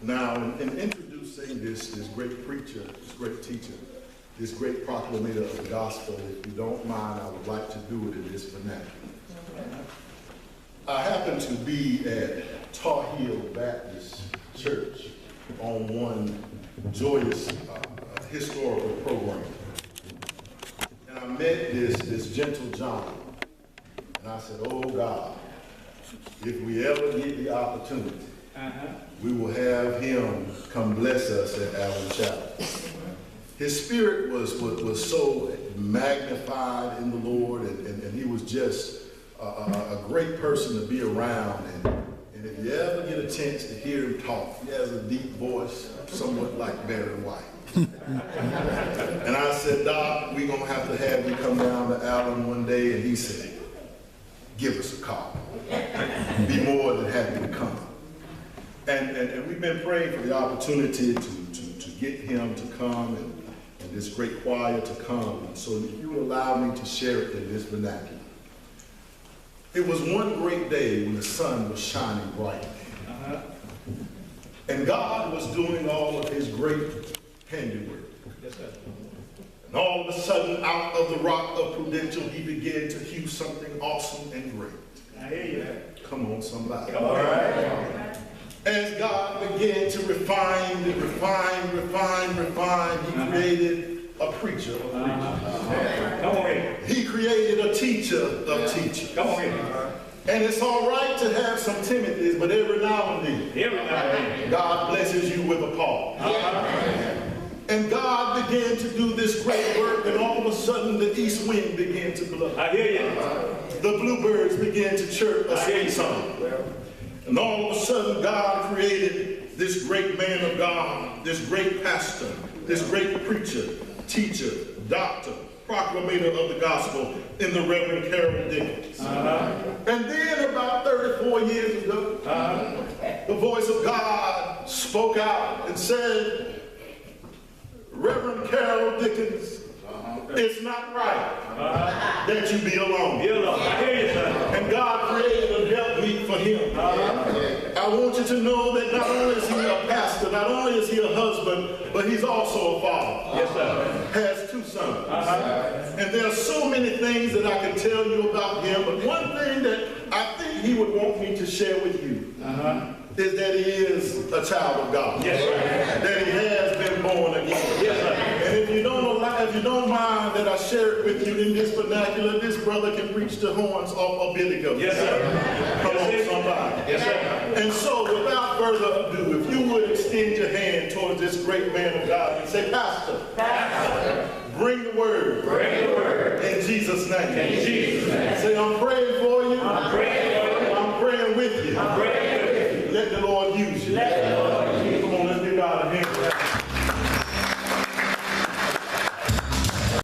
Now, in introducing this great preacher, this great teacher, this great proclamator of the gospel, if you don't mind, I would like to do it in this vernacular. I happen to be at Tar Heel Baptist Church on one joyous historical program. And I met this gentle John. And I said, oh God, if we ever get the opportunity, we will have him come bless us at Allen Chapel. His spirit was so magnified in the Lord, and he was just a great person to be around. And if you ever get a chance to hear him talk, he has a deep voice, somewhat like Barry White. And I said, Doc, we're going to have you come down to Allen one day. And he said, give us a call. Be more than happy to come. And we've been praying for the opportunity to get him to come and this great choir to come. And so if you will allow me to share it in this vernacular. It was one great day when the sun was shining brightly. And God was doing all of his great handiwork. Yes, sir. And all of a sudden, out of the rock of Prudential, he began to hew something awesome and great. I hear you. Come on, somebody. Come on. All right. As God began to refine, he created a preacher of preachers. Come on in. He created a teacher of teachers. Come on in. And it's all right to have some Timothys, but every now and then, God blesses you with a Paul. And God began to do this great work, and all of a sudden the east wind began to blow. I hear you. The bluebirds began to chirp a sweet song. And all of a sudden God created this great man of God, this great pastor, this great preacher, teacher, doctor, proclamator of the gospel in the Reverend Carol Dickens. And then about 34 years ago, the voice of God spoke out and said, Reverend Carol Dickens, it's not right that you be alone. I hear you, sir. And God created a helpmeet for him. I want you to know that not only is he a pastor, not only is he a husband, but he's also a father. Yes, sir. Has two sons. And there are so many things that I can tell you about him, but one thing that I think he would want me to share with you is that he is a child of God. Yes, sir. That he has been born again. Yes, sir. And if you don't mind that I share it with you in this vernacular, this brother can preach the horns off a billy goat. Yes, sir. Come on, somebody. Yes, sir. And so, without further ado, if you would extend your hand towards this great man of God and say, Pastor, bring the word. Bring the word. In Jesus' name. In Jesus' name. Say, I'm praying for you. I'm praying for you. I'm praying with you. I'm praying with you. Let the Lord use you. Let the Lord use you. Come on, let's give God a hand.